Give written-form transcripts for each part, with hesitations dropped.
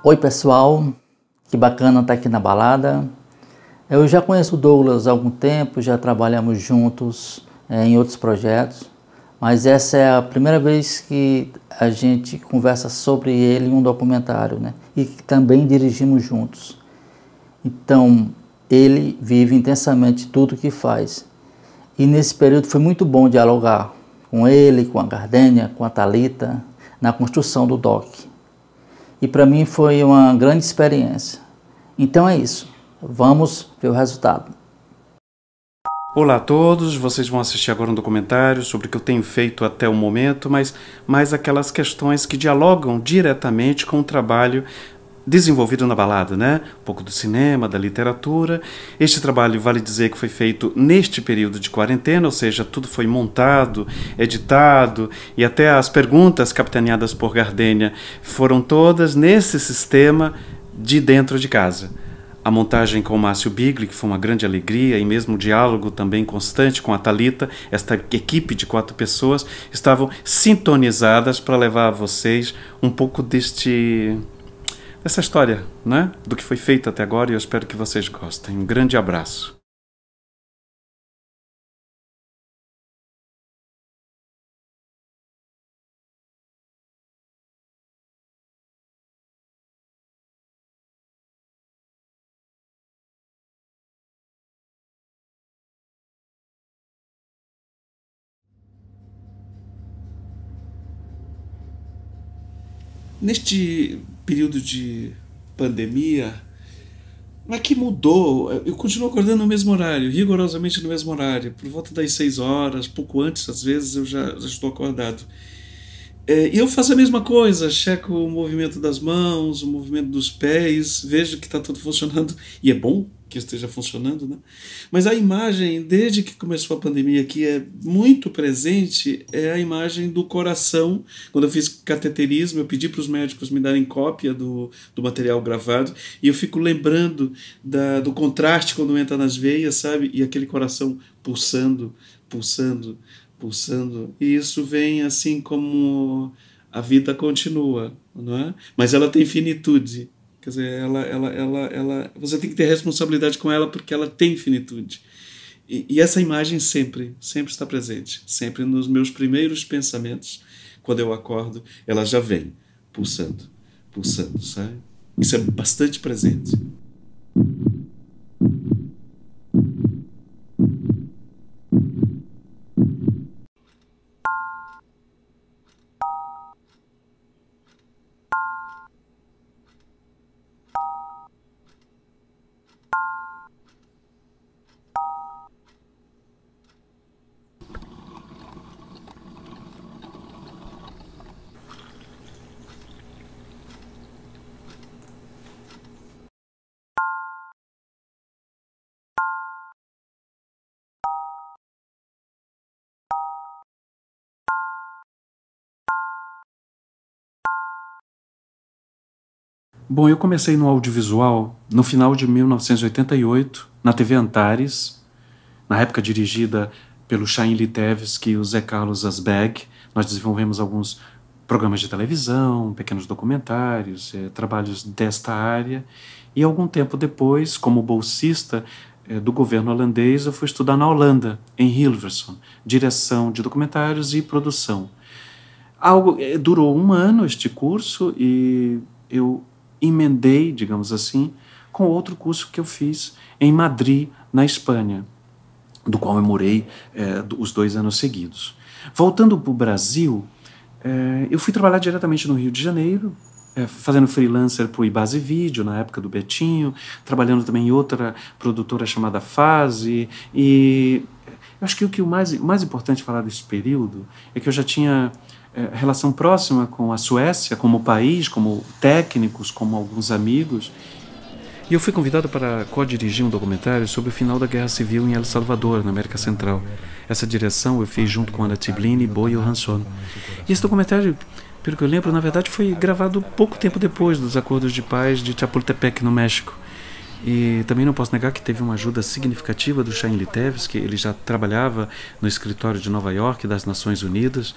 Oi pessoal, que bacana estar aqui na balada. Eu já conheço o Douglas há algum tempo, já trabalhamos juntos em outros projetos, mas essa é a primeira vez que a gente conversa sobre ele em um documentário, né? E que também dirigimos juntos. Então, ele vive intensamente tudo o que faz. E nesse período foi muito bom dialogar com ele, com a Gardênia, com a Thalita, na construção do doc. E para mim foi uma grande experiência. Então é isso. Vamos ver o resultado. Olá a todos, vocês vão assistir agora um documentário sobre o que eu tenho feito até o momento, mas mais aquelas questões que dialogam diretamente com o trabalho desenvolvido na balada, né? Um pouco do cinema, da literatura. Este trabalho, vale dizer que foi feito neste período de quarentena, ou seja, tudo foi montado, editado, e até as perguntas capitaneadas por Gardênia foram todas nesse sistema de dentro de casa. A montagem com o Márcio Bigli, que foi uma grande alegria, e mesmo o diálogo também constante com a Thalita, esta equipe de 4 pessoas, estavam sintonizadas para levar a vocês um pouco dessa história, né? Do que foi feito até agora, e eu espero que vocês gostem. Um grande abraço. Neste período de pandemia, mas que mudou? Eu continuo acordando no mesmo horário, rigorosamente no mesmo horário, por volta das 6 horas, pouco antes, às vezes, eu já estou acordado. E eu faço a mesma coisa, checo o movimento das mãos, o movimento dos pés, vejo que está tudo funcionando, e é bom que esteja funcionando, né? Mas a imagem, desde que começou a pandemia, que é muito presente, é a imagem do coração. Quando eu fiz cateterismo, eu pedi para os médicos me darem cópia do material gravado, e eu fico lembrando do contraste quando entra nas veias, sabe? E aquele coração pulsando, pulsando, pulsando, e isso vem assim como a vida continua, não é? Mas ela tem finitude, quer dizer, você tem que ter responsabilidade com ela porque ela tem finitude. E essa imagem sempre está presente, sempre nos meus primeiros pensamentos, quando eu acordo, ela já vem pulsando, pulsando, sabe? Isso é bastante presente. Bom, eu comecei no audiovisual no final de 1988, na TV Antares, na época dirigida pelo Chaim Litevski e o Zé Carlos Asbeg. Nós desenvolvemos alguns programas de televisão, pequenos documentários, trabalhos desta área. E algum tempo depois, como bolsista do governo holandês, eu fui estudar na Holanda, em Hilversum, direção de documentários e produção. Durou 1 ano este curso e eu emendei, digamos assim, com outro curso que eu fiz em Madrid, na Espanha, do qual eu morei os 2 anos seguidos. Voltando para o Brasil, eu fui trabalhar diretamente no Rio de Janeiro, fazendo freelancer para o Ibase Vídeo, na época do Betinho, trabalhando também em outra produtora chamada Fase, e eu acho que o mais importante falar desse período é que eu já tinha relação próxima com a Suécia, como país, como técnicos, como alguns amigos. E eu fui convidado para co-dirigir um documentário sobre o final da Guerra Civil em El Salvador, na América Central. Essa direção eu fiz junto com Ana Tiblini e Bo Johansson. E esse documentário, pelo que eu lembro, na verdade foi gravado pouco tempo depois dos acordos de paz de Chapultepec, no México. E também não posso negar que teve uma ajuda significativa do Chaim Litevski. Ele já trabalhava no escritório de Nova York das Nações Unidas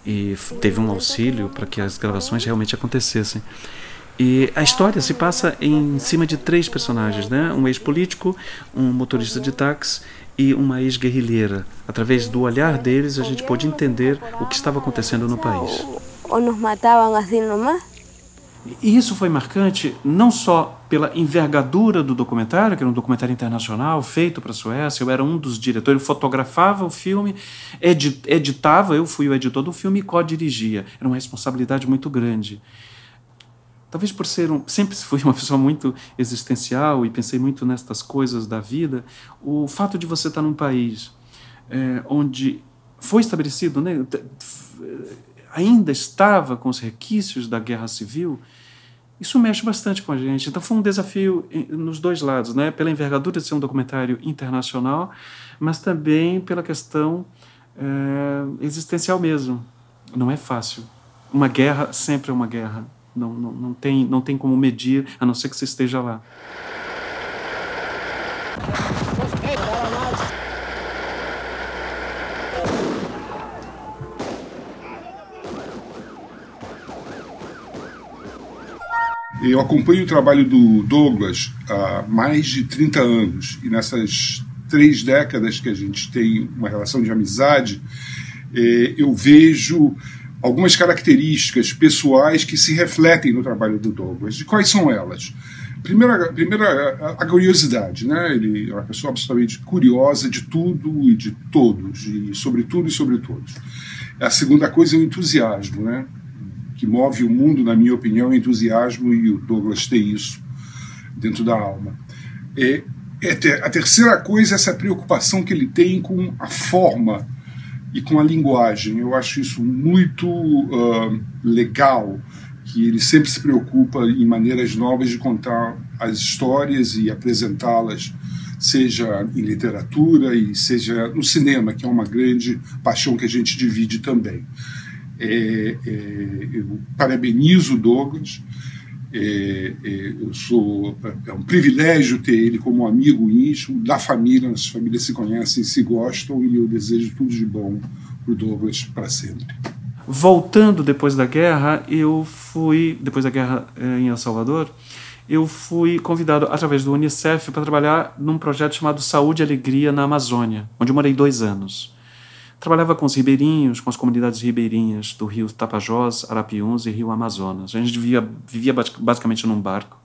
e teve um auxílio para que as gravações realmente acontecessem. E a história se passa em cima de 3 personagens, né? Um ex-político, um motorista de táxi e uma ex-guerrilheira. Através do olhar deles, a gente pôde entender o que estava acontecendo no país. Ou nos matavam assim nomás. E isso foi marcante não só pela envergadura do documentário, que era um documentário internacional feito para a Suécia. Eu era um dos diretores, eu fotografava o filme, editava, eu fui o editor do filme e co-dirigia. Era uma responsabilidade muito grande. Talvez por sempre fui uma pessoa muito existencial e pensei muito nestas coisas da vida, o fato de você estar num país onde foi estabelecido, né, ainda estava com os requisitos da guerra civil, isso mexe bastante com a gente. Então foi um desafio nos 2 lados, né, pela envergadura de ser um documentário internacional, mas também pela questão existencial mesmo. Não é fácil. Uma guerra sempre é uma guerra. Não tem como medir, a não ser que você esteja lá. Eu acompanho o trabalho do Douglas há mais de 30 anos, e nessas 3 décadas que a gente tem uma relação de amizade, eu vejo algumas características pessoais que se refletem no trabalho do Douglas. E quais são elas? Primeira, a curiosidade, né? Ele é uma pessoa absolutamente curiosa de tudo e de todos, e sobre tudo e sobre todos. A segunda coisa é o entusiasmo, né? Que move o mundo, na minha opinião, é o entusiasmo, e o Douglas tem isso dentro da alma. A terceira coisa é essa preocupação que ele tem com a forma e com a linguagem. Eu acho isso muito legal, que ele sempre se preocupa em maneiras novas de contar as histórias e apresentá-las, seja em literatura e seja no cinema, que é uma grande paixão que a gente divide também. Eu parabenizo o Douglas. É um privilégio ter ele como amigo íntimo da família. Nossas famílias se conhecem, se gostam, e eu desejo tudo de bom para o Douglas para sempre. Voltando depois da guerra, depois da guerra em El Salvador, eu fui convidado através do Unicef para trabalhar num projeto chamado Saúde e Alegria na Amazônia, onde eu morei 2 anos. Trabalhava com os ribeirinhos, com as comunidades ribeirinhas do rio Tapajós, Arapiuns e rio Amazonas. A gente vivia basicamente num barco.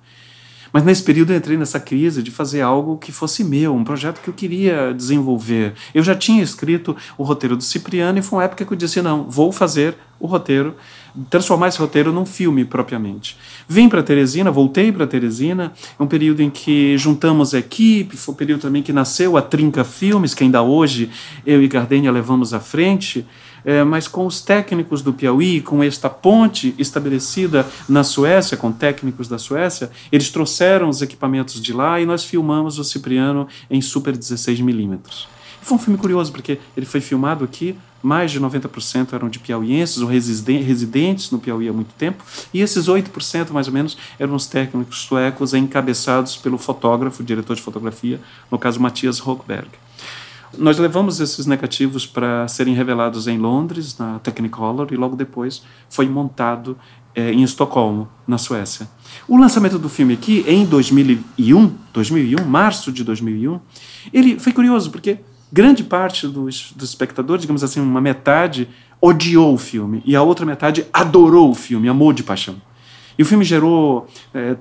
Mas nesse período eu entrei nessa crise de fazer algo que fosse meu, um projeto que eu queria desenvolver. Eu já tinha escrito o roteiro do Cipriano, e foi uma época que eu disse, não, vou fazer o roteiro, transformar esse roteiro num filme propriamente. Vim para Teresina, voltei para Teresina, é um período em que juntamos a equipe, foi um período também que nasceu a Trinca Filmes, que ainda hoje eu e Gardênia levamos à frente, mas com os técnicos do Piauí, com esta ponte estabelecida na Suécia, com técnicos da Suécia, eles trouxeram os equipamentos de lá e nós filmamos o Cipriano em Super 16mm. Foi um filme curioso, porque ele foi filmado aqui, mais de 90% eram de piauienses ou residentes no Piauí há muito tempo, e esses 8%, mais ou menos, eram os técnicos suecos encabeçados pelo fotógrafo, diretor de fotografia, no caso Mattias Rockberg. Nós levamos esses negativos para serem revelados em Londres, na Technicolor, e logo depois foi montado em Estocolmo, na Suécia. O lançamento do filme aqui, em 2001, março de 2001, ele foi curioso, porque grande parte dos espectadores, digamos assim, uma metade, odiou o filme, e a outra metade adorou o filme, amou de paixão. E o filme gerou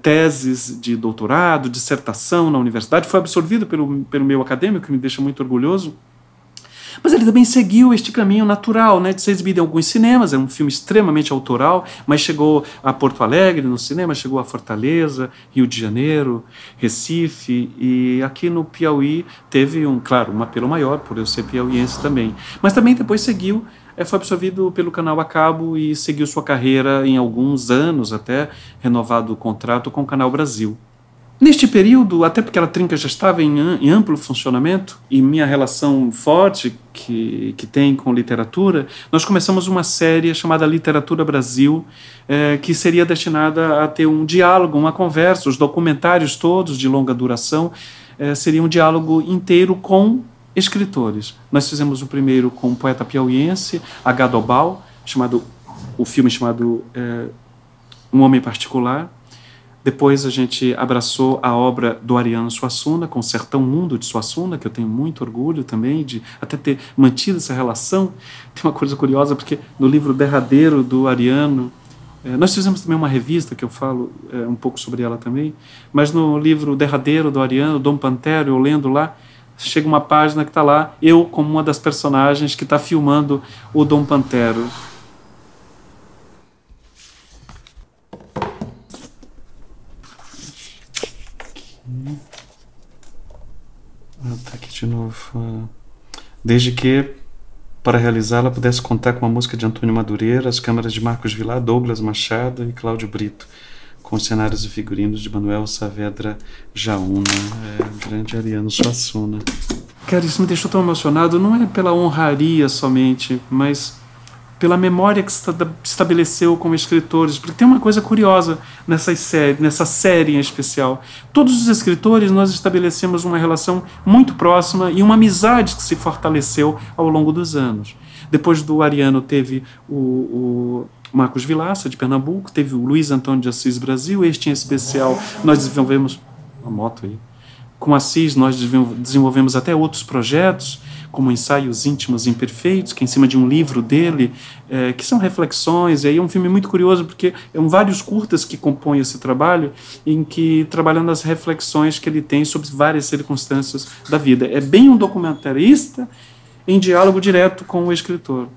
teses de doutorado, dissertação na universidade, foi absorvido pelo meu acadêmico, que me deixa muito orgulhoso. Mas ele também seguiu este caminho natural, né, de ser exibido em alguns cinemas. É um filme extremamente autoral, mas chegou a Porto Alegre no cinema, chegou a Fortaleza, Rio de Janeiro, Recife, e aqui no Piauí teve, claro, um apelo maior, por eu ser piauiense também. Mas também depois seguiu, foi absorvido pelo canal a cabo e seguiu sua carreira em alguns anos, até renovado o contrato com o Canal Brasil. Neste período, até porque a Trinca já estava em amplo funcionamento, e minha relação forte que tem com literatura, nós começamos uma série chamada Literatura Brasil, que seria destinada a ter um diálogo, uma conversa. Os documentários todos de longa duração seria um diálogo inteiro com escritores. Nós fizemos o primeiro com um poeta piauiense, Agadobal, o filme chamado Um Homem Particular. Depois a gente abraçou a obra do Ariano Suassuna, com Sertão Mundo de Suassuna, que eu tenho muito orgulho também de até ter mantido essa relação. Tem uma coisa curiosa, porque no livro derradeiro do Ariano, nós fizemos também uma revista que eu falo um pouco sobre ela também, mas no livro derradeiro do Ariano, Dom Pantero, eu lendo lá, chega uma página que está lá, eu como uma das personagens que está filmando o Dom Pantero. Tá aqui de novo. Desde que, para realizá-la, pudesse contar com a música de Antônio Madureira, as câmeras de Marcos Vilar, Douglas Machado e Cláudio Brito, com os cenários e figurinos de Manuel Saavedra Jaúna, grande Ariano Suassuna. Cara, isso me deixou tão emocionado, não é pela honraria somente, mas pela memória que se estabeleceu como escritores, porque tem uma coisa curiosa nessa série em especial. Todos os escritores, nós estabelecemos uma relação muito próxima e uma amizade que se fortaleceu ao longo dos anos. Depois do Ariano teve o Marcos Vilaça, de Pernambuco, teve o Luiz Antônio de Assis Brasil, este em especial nós desenvolvemos, uma moto aí, com Assis nós desenvolvemos até outros projetos, como Ensaios Íntimos Imperfeitos, que é em cima de um livro dele, que são reflexões, e aí é um filme muito curioso, porque são vários curtas que compõem esse trabalho, em que trabalhando as reflexões que ele tem sobre várias circunstâncias da vida. É bem um documentarista em diálogo direto com o escritor.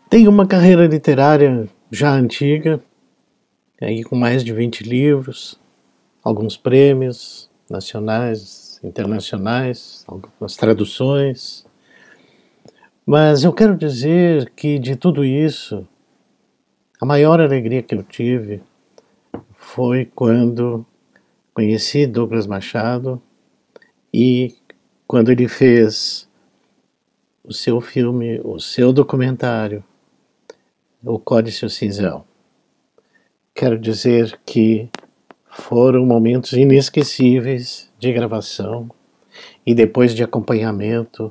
Tem uma carreira literária já antiga, aí com mais de 20 livros, alguns prêmios nacionais, internacionais, algumas traduções. Mas eu quero dizer que de tudo isso, a maior alegria que eu tive foi quando conheci Douglas Machado e quando ele fez o seu filme, o seu documentário, O Códice Cinzão. Quero dizer que foram momentos inesquecíveis de gravação e depois de acompanhamento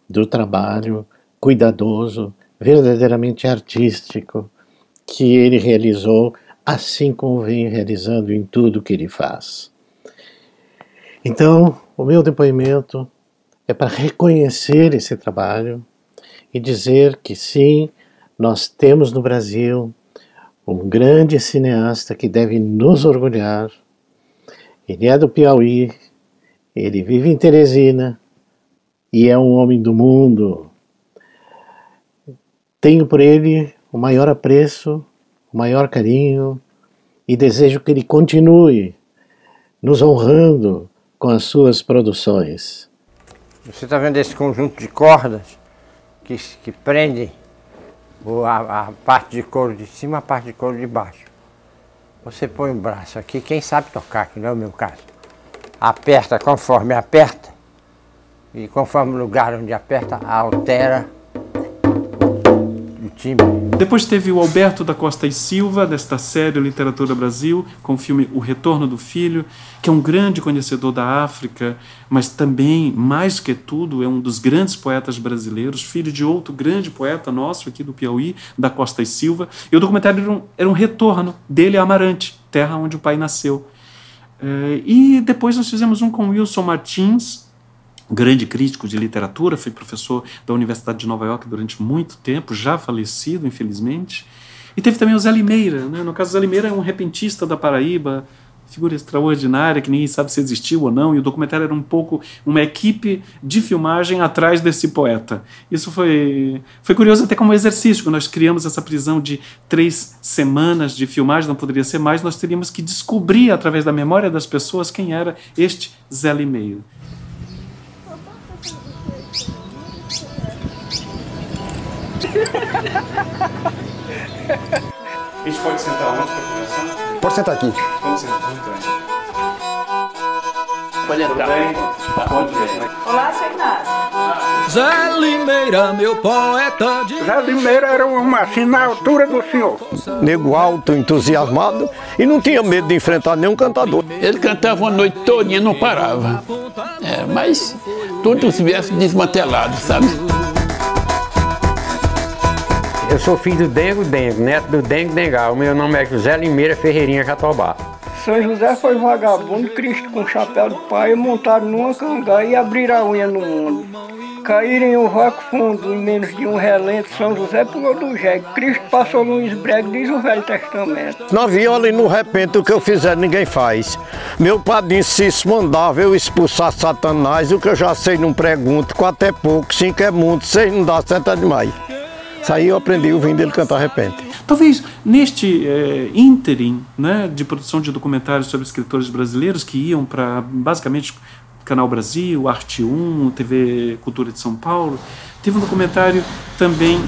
do trabalho cuidadoso, verdadeiramente artístico, que ele realizou, assim como vem realizando em tudo que ele faz. Então, o meu depoimento é para reconhecer esse trabalho e dizer que sim, nós temos no Brasil um grande cineasta que deve nos orgulhar. Ele é do Piauí, ele vive em Teresina e é um homem do mundo. Tenho por ele o maior apreço, o maior carinho e desejo que ele continue nos honrando com as suas produções. Você está vendo esse conjunto de cordas que prende a parte de couro de cima e a parte de couro de baixo. Você põe o braço aqui, quem sabe tocar, que não é o meu caso. Aperta conforme aperta, e conforme o lugar onde aperta, altera o timbre. Depois teve o Alberto da Costa e Silva, desta série Literatura Brasil, com o filme O Retorno do Filho, que é um grande conhecedor da África, mas também, mais que tudo, é um dos grandes poetas brasileiros, filho de outro grande poeta nosso aqui do Piauí, da Costa e Silva. E o documentário era um retorno dele a Amarante, terra onde o pai nasceu. E depois nós fizemos um com Wilson Martins, grande crítico de literatura, foi professor da Universidade de Nova York durante muito tempo, já falecido, infelizmente. E teve também o Zé Limeira, né? No caso, o Zé Limeira é um repentista da Paraíba, figura extraordinária, que ninguém sabe se existiu ou não, e o documentário era um pouco uma equipe de filmagem atrás desse poeta. Isso foi curioso até como exercício, quando nós criamos essa prisão de 3 semanas de filmagem, não poderia ser mais, nós teríamos que descobrir, através da memória das pessoas, quem era este Zé Limeira. A gente pode sentar onde para conversar? Pode sentar aqui. Vamos sentar, muito bem. Pode entrar. Olá, seu Inácio. Zé Limeira, meu poeta de... Zé Limeira era assim na altura do senhor. Nego alto, entusiasmado e não tinha medo de enfrentar nenhum cantador. Ele cantava uma noite todinha, não parava. Mas tudo se viesse desmantelado, sabe? Eu sou filho do Dengo, neto do Dengo Dengal. O meu nome é José Limeira Ferreirinha Jatobá. São José foi vagabundo, Cristo com chapéu de pai, montaram numa canga e abriram a unha no mundo. Caíram em um vácuo fundo, em menos de um relento, São José pulou do jegue. Cristo passou no esbrego, diz o Velho Testamento. Na viola e no repente o que eu fizer ninguém faz. Meu padrinho Cício mandava eu expulsar Satanás, o que eu já sei não pergunto, 4 é pouco, 5 é muito, 6 não dá, 7 é demais. Isso aí eu aprendi ouvindo ele cantar repente. Talvez neste ínterim, né, de produção de documentários sobre escritores brasileiros que iam para basicamente Canal Brasil, Arte 1, TV Cultura de São Paulo, teve um documentário também,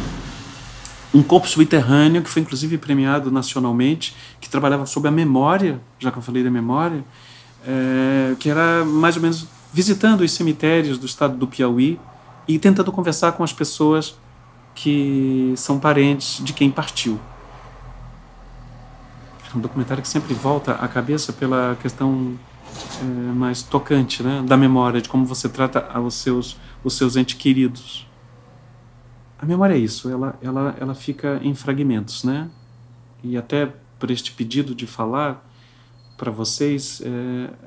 Um Corpo Subterrâneo, que foi inclusive premiado nacionalmente, que trabalhava sobre a memória, já que eu falei da memória, que era mais ou menos visitando os cemitérios do estado do Piauí e tentando conversar com as pessoas que são parentes de quem partiu. É um documentário que sempre volta à cabeça pela questão mais tocante, né, da memória, de como você trata os seus entes queridos. A memória é isso, ela fica em fragmentos, né? E até por este pedido de falar para vocês,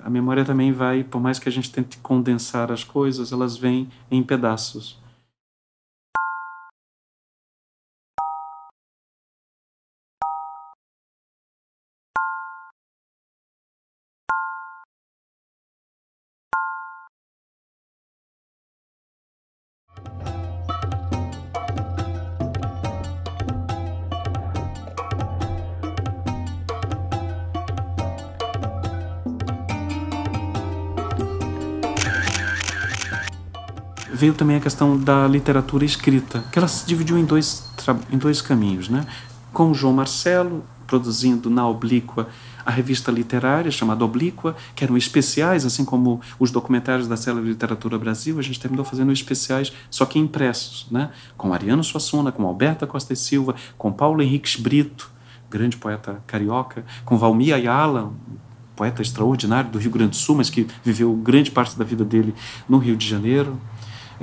a memória também vai, por mais que a gente tente condensar as coisas, elas vêm em pedaços. Veio também a questão da literatura escrita, que ela se dividiu em dois caminhos, né? Com o João Marcelo, produzindo na Oblíqua a revista literária chamada Oblíqua, que eram especiais, assim como os documentários da Célebre Literatura Brasil, a gente terminou fazendo especiais, só que impressos, né? Com Ariano Suassuna, com Alberta Costa e Silva, com Paulo Henriques Brito, grande poeta carioca, com Valmir Ayala, um poeta extraordinário do Rio Grande do Sul, mas que viveu grande parte da vida dele no Rio de Janeiro.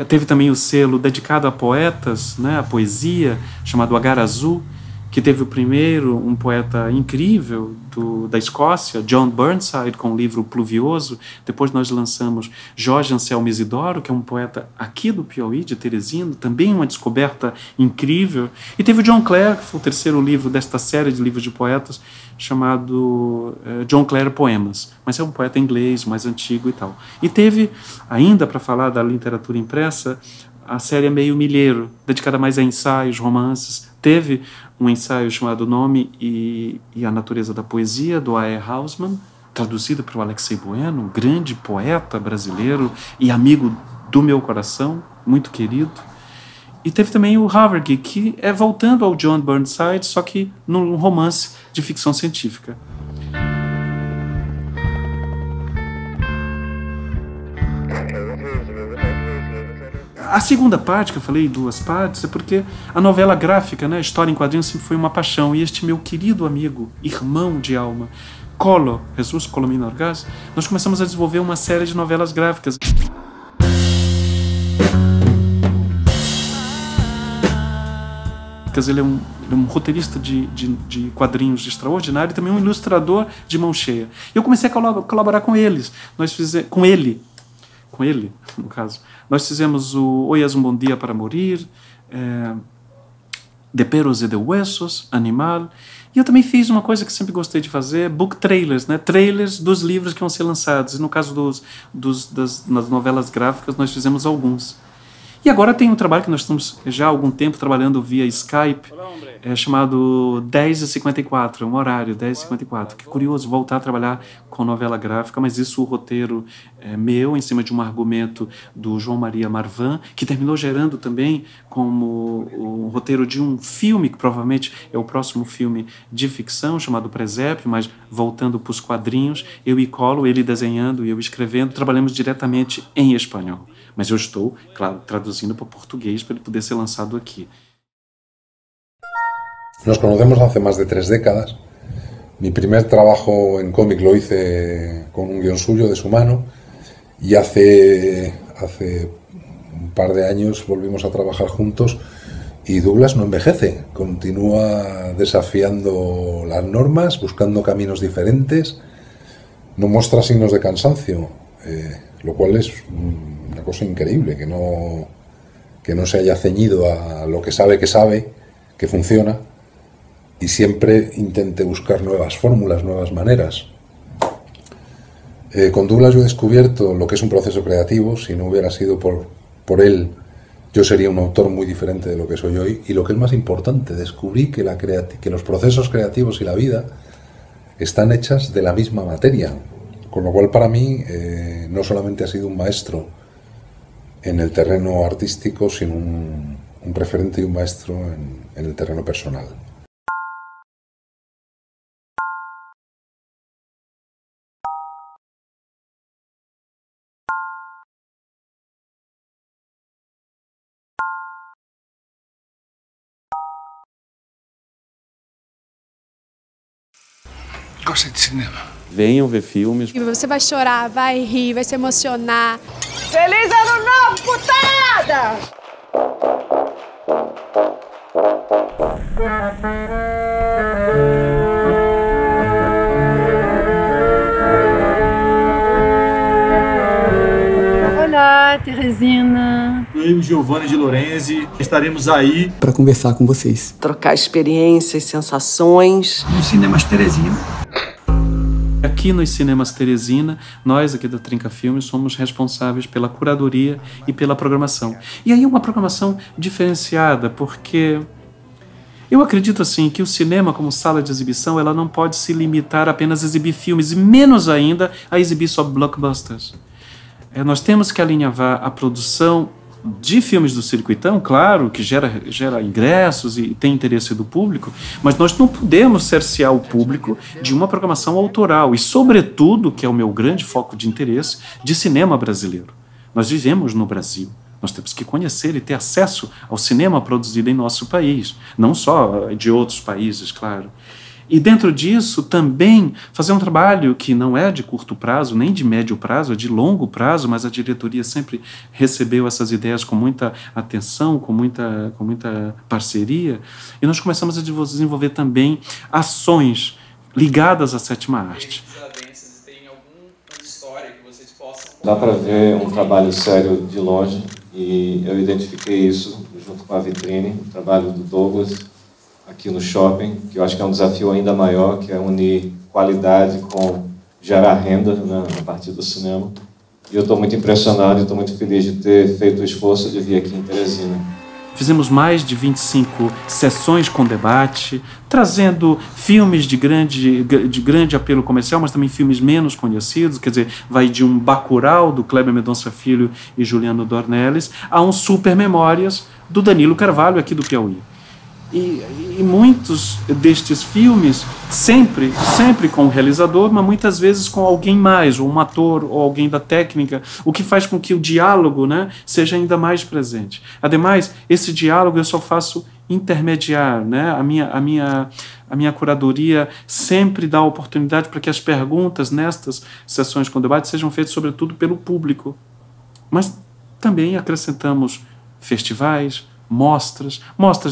Teve também o selo dedicado a poetas, né, a poesia, chamado Agar Azul, que teve o primeiro, um poeta incrível da Escócia, John Burnside, com o livro Pluvioso. Depois nós lançamos Jorge Anselmo Isidoro, que é um poeta aqui do Piauí, de Teresina, também uma descoberta incrível. E teve o John Clare, que foi o terceiro livro desta série de livros de poetas, chamado John Clare Poemas, mas é um poeta inglês, mais antigo e tal. E teve, ainda para falar da literatura impressa, a série Meio Milheiro, dedicada mais a ensaios, romances. Teve um ensaio chamado Nome e a Natureza da Poesia, do A.E. Hausmann, traduzido pelo Alexei Bueno, um grande poeta brasileiro e amigo do meu coração, muito querido. E teve também o Havergy, que é voltando ao John Burnside, só que num romance de ficção científica. A segunda parte, que eu falei 2 partes, é porque a novela gráfica, né, a história em quadrinhos, sempre foi uma paixão. E este meu querido amigo, irmão de alma, Colo, Jesus Colomino Orgaz, nós começamos a desenvolver uma série de novelas gráficas. Ele é um roteirista de quadrinhos extraordinário e também um ilustrador de mão cheia. Eu comecei a colaborar com eles. Com ele, no caso. Nós fizemos o Hoy es un buen día para morir, De Peros e de Huesos, Animal. E eu também fiz uma coisa que sempre gostei de fazer, book trailers, né? Trailers dos livros que vão ser lançados. E no caso das novelas gráficas, nós fizemos alguns. E agora tem um trabalho que nós estamos já há algum tempo trabalhando via Skype, chamado 10h54, um horário, 10h54. Que curioso voltar a trabalhar com novela gráfica, mas isso o roteiro é meu, em cima de um argumento do João Maria Marvan, que terminou gerando também como o roteiro de um filme, que provavelmente é o próximo filme de ficção, chamado Presépio, mas voltando para os quadrinhos, eu e Colo, ele desenhando e eu escrevendo, trabalhamos diretamente em espanhol. Mas eu estou, claro, traduzindo para português para ele poder ser lançado aquí. Nos conocemos hace más de 3 décadas. Mi primer trabajo en cómic lo hice con un guión suyo, de su mano, y hace un par de años volvimos a trabajar juntos y Douglas no envejece, continúa desafiando las normas, buscando caminos diferentes no muestra signos de cansancio, lo cual es una cosa increíble, que no se haya ceñido a lo que sabe, que funciona, y siempre intente buscar nuevas fórmulas, nuevas maneras. Con Douglas yo he descubierto lo que es un proceso creativo. Si no hubiera sido por él, yo sería un autor muy diferente de lo que soy hoy. Y lo que es más importante, descubrí que los procesos creativos y la vida están hechas de la misma materia. Con lo cual, para mí, no solamente ha sido un maestro en el terreno artístico, sino un referente y un maestro en el terreno personal. Gosta de cinema? Venham ver filmes. Você vai chorar, vai rir, vai se emocionar. Feliz Ano Novo, putada! Olá, Teresina. Eu, Giovanni de Lorenzi, estaremos aí para conversar com vocês. Trocar experiências, sensações. Nos Cinemas Teresina. Aqui nos Cinemas Teresina, nós aqui da Trinca Filmes somos responsáveis pela curadoria e pela programação. E aí uma programação diferenciada, porque eu acredito assim que o cinema como sala de exibição, ela não pode se limitar a apenas a exibir filmes, e menos ainda a exibir só blockbusters. Nós temos que alinhavar a produção de filmes do circuitão, claro, que gera ingressos e tem interesse do público, mas nós não podemos cercear o público de uma programação autoral e, sobretudo, que é o meu grande foco de interesse, de cinema brasileiro. Nós vivemos no Brasil. Nós temos que conhecer e ter acesso ao cinema produzido em nosso país, não só de outros países, claro. E dentro disso também fazer um trabalho que não é de curto prazo, nem de médio prazo, é de longo prazo, mas a diretoria sempre recebeu essas ideias com muita atenção, com muita parceria, e nós começamos a desenvolver também ações ligadas à sétima arte. Dá para ver um trabalho sério de longe, e eu identifiquei isso junto com a vitrine, o trabalho do Douglas, aqui no shopping, que eu acho que é um desafio ainda maior, que é unir qualidade com gerar renda, né, a partir do cinema. E eu estou muito impressionado e estou muito feliz de ter feito o esforço de vir aqui em Teresina. Fizemos mais de 25 sessões com debate, trazendo filmes de grande apelo comercial, mas também filmes menos conhecidos, quer dizer, vai de um Bacurau, do Kleber Mendonça Filho e Juliano Dornelles, a um Super Memórias, do Danilo Carvalho, aqui do Piauí. E muitos destes filmes, sempre com o realizador, mas muitas vezes com alguém mais, ou um ator, ou alguém da técnica, o que faz com que o diálogo, né, seja ainda mais presente. Ademais, esse diálogo eu só faço intermediar, né? A minha curadoria sempre dá oportunidade para que as perguntas nestas sessões com debate sejam feitas sobretudo pelo público. Mas também acrescentamos festivais, mostras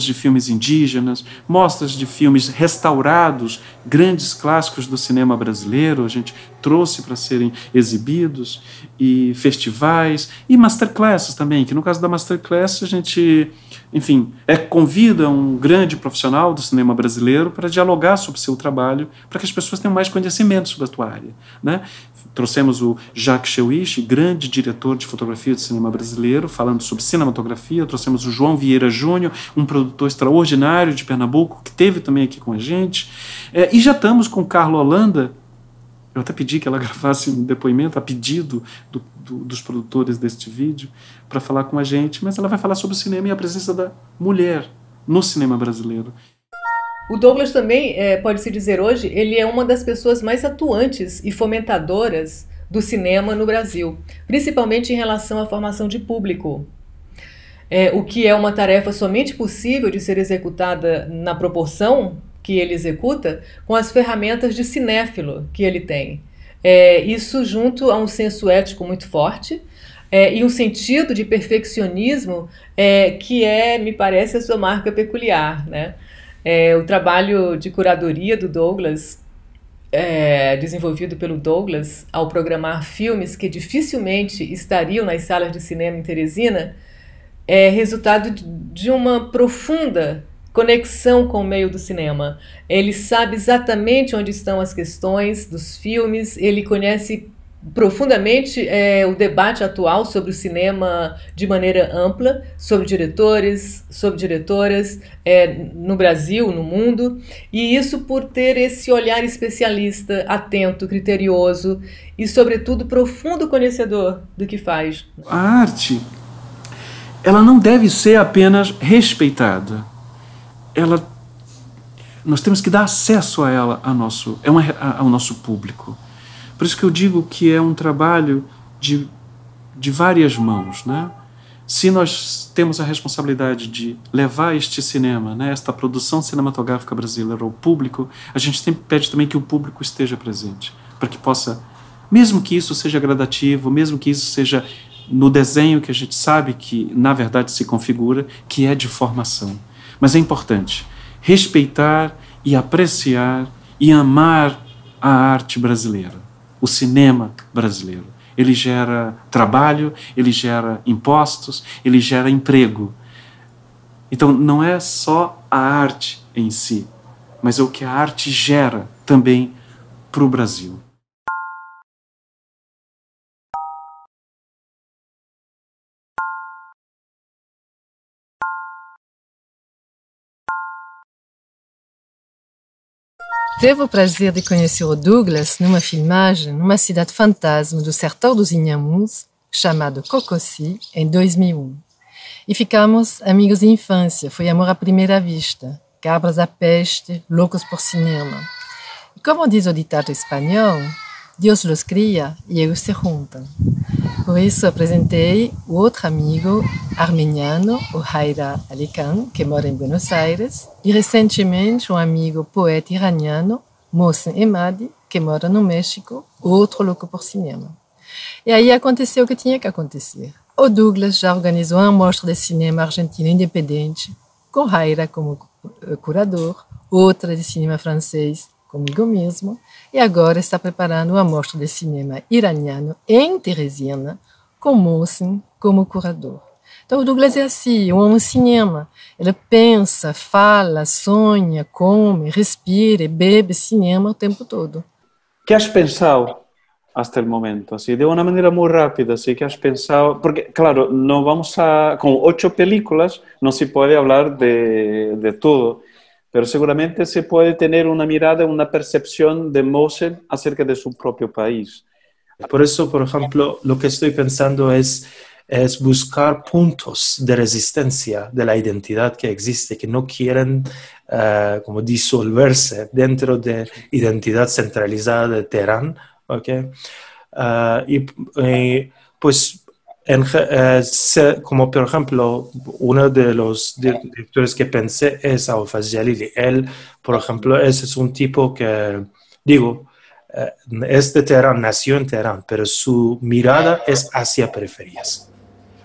de filmes indígenas, mostras de filmes restaurados, grandes clássicos do cinema brasileiro, a gente trouxe para serem exibidos, e festivais, e masterclasses também, que no caso da masterclass a gente, enfim, convida um grande profissional do cinema brasileiro para dialogar sobre o seu trabalho, para que as pessoas tenham mais conhecimento sobre a tua área, né? Trouxemos o Jacques Cheuich, grande diretor de fotografia de cinema brasileiro, falando sobre cinematografia. Trouxemos o João Vieira Júnior, um produtor extraordinário de Pernambuco, que esteve também aqui com a gente. E já estamos com Carla Holanda. Eu até pedi que ela gravasse um depoimento a pedido dos produtores deste vídeo para falar com a gente, mas ela vai falar sobre o cinema e a presença da mulher no cinema brasileiro. O Douglas também, pode-se dizer hoje, ele é uma das pessoas mais atuantes e fomentadoras do cinema no Brasil, principalmente em relação à formação de público, o que é uma tarefa somente possível de ser executada na proporção que ele executa com as ferramentas de cinéfilo que ele tem. Isso junto a um senso ético muito forte e um sentido de perfeccionismo que me parece, a sua marca peculiar, né? O trabalho de curadoria do Douglas desenvolvido pelo Douglas ao programar filmes que dificilmente estariam nas salas de cinema em Teresina é resultado de uma profunda conexão com o meio do cinema. Ele sabe exatamente onde estão as questões dos filmes, ele conhece profundamente o debate atual sobre o cinema de maneira ampla, sobre diretores, sobre diretoras, no Brasil, no mundo, e isso por ter esse olhar especialista, atento, criterioso e, sobretudo, profundo conhecedor do que faz. A arte, ela não deve ser apenas respeitada. Nós temos que dar acesso a ela, ao nosso público. Por isso que eu digo que é um trabalho de várias mãos, né? Se nós temos a responsabilidade de levar este cinema, né, esta produção cinematográfica brasileira ao público, a gente sempre pede também que o público esteja presente, para que possa, mesmo que isso seja gradativo, mesmo que isso seja no desenho que a gente sabe que, na verdade, se configura, que é de formação. Mas é importante respeitar e apreciar e amar a arte brasileira. O cinema brasileiro. Ele gera trabalho, ele gera impostos, ele gera emprego. Então, não é só a arte em si, mas é o que a arte gera também para o Brasil. Teve o prazer de conhecer o Douglas numa filmagem numa cidade fantasma do sertão dos Inhamuns, chamado Cococi, em 2001. E ficamos amigos de infância, foi amor à primeira vista, cabras à peste, loucos por cinema. E como diz o ditado espanhol, Deus los cria e eles se juntam. Por isso apresentei o outro amigo armeniano, o Haira Alican, que mora em Buenos Aires, e recentemente um amigo poeta iraniano, Mohsen Emadi, que mora no México, outro louco por cinema. E aí aconteceu o que tinha que acontecer. O Douglas já organizou uma mostra de cinema argentino independente, com Haira como curador, outra de cinema francês, comigo mesmo, e agora está preparando uma mostra de cinema iraniano em Teresina, com Mohsen como curador. Então o Douglas é assim, ama cinema. Ele pensa, fala, sonha, come, respira e bebe cinema o tempo todo. ¿Qué has pensado hasta el momento? Así, de una manera muy rápida, así, ¿qué has pensado? Porque, claro, no vamos con 8 películas no se puede hablar de todo. Pero seguramente se puede tener una mirada, una percepción de Mohsen acerca de su propio país. Por eso, por ejemplo, lo que estoy pensando es buscar puntos de resistencia de la identidad que existe, que no quieren como disolverse dentro de identidad centralizada de Teherán. ¿Okay? Pues como por ejemplo, uno de los directores que pensé es Awfaz Jalili. Él, por ejemplo, ese es un tipo que, es de Teherán, nació en Teherán, pero su mirada es hacia periferias.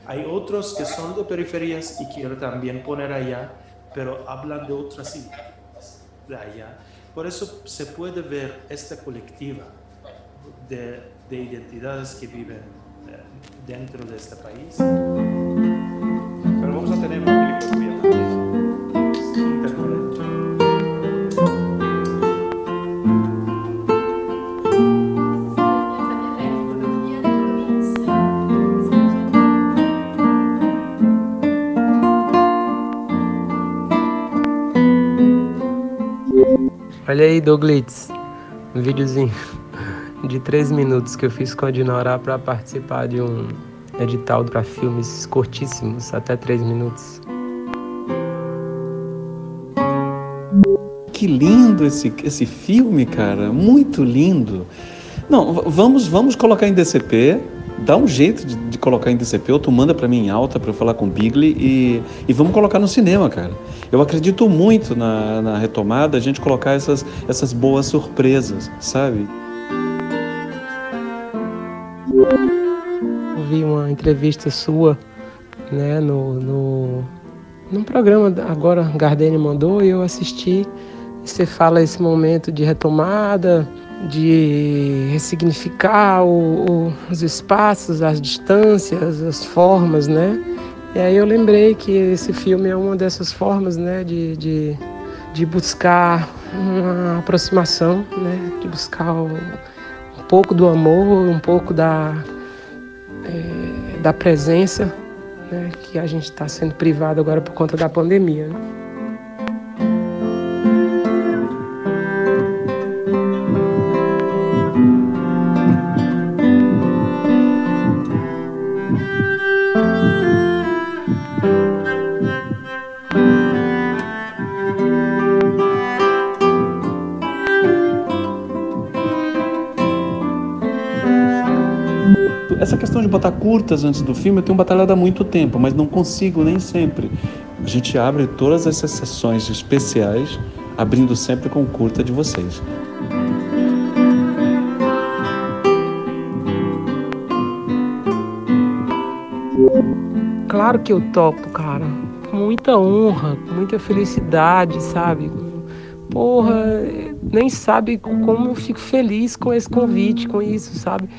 Hay otros que son de periferias y quiero también poner allá, pero hablan de otras identidades de allá. Por eso se puede ver esta colectiva de identidades que viven dentro de este país. Pero vamos a tener una película Olha aí, Douglas, um videozinho de 3 minutos que eu fiz com a Dinorá para participar de um edital para filmes curtíssimos, até 3 minutos. Que lindo esse filme, cara, muito lindo. Não, vamos colocar em DCP, dá um jeito de colocar em DCP, ou tu manda para mim em alta para eu falar com o Bigli e vamos colocar no cinema, cara. Eu acredito muito na retomada, a gente colocar essas boas surpresas, sabe? Vi uma entrevista sua, né, num programa, agora Gardênia mandou e eu assisti. Você fala esse momento de retomada, de ressignificar os espaços, as distâncias, as formas, né? E aí eu lembrei que esse filme é uma dessas formas, né, de buscar uma aproximação, né, de buscar um pouco do amor, um pouco da presença, né, que a gente está sendo privado agora por conta da pandemia, né? Essa questão de botar curtas antes do filme eu tenho batalhado há muito tempo, mas não consigo nem sempre. A gente abre todas essas sessões especiais, abrindo sempre com curta de vocês. Claro que eu topo, cara. Com muita honra, com muita felicidade, sabe? Porra, nem sabe como eu fico feliz com esse convite, com isso, sabe?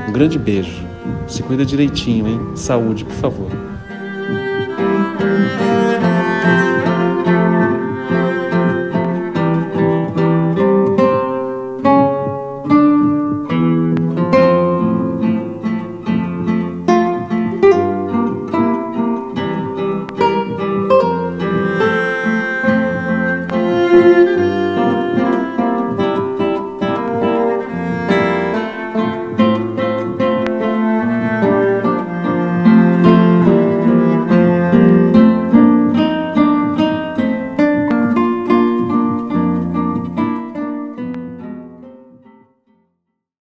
Um grande beijo. Se cuida direitinho, hein? Saúde, por favor.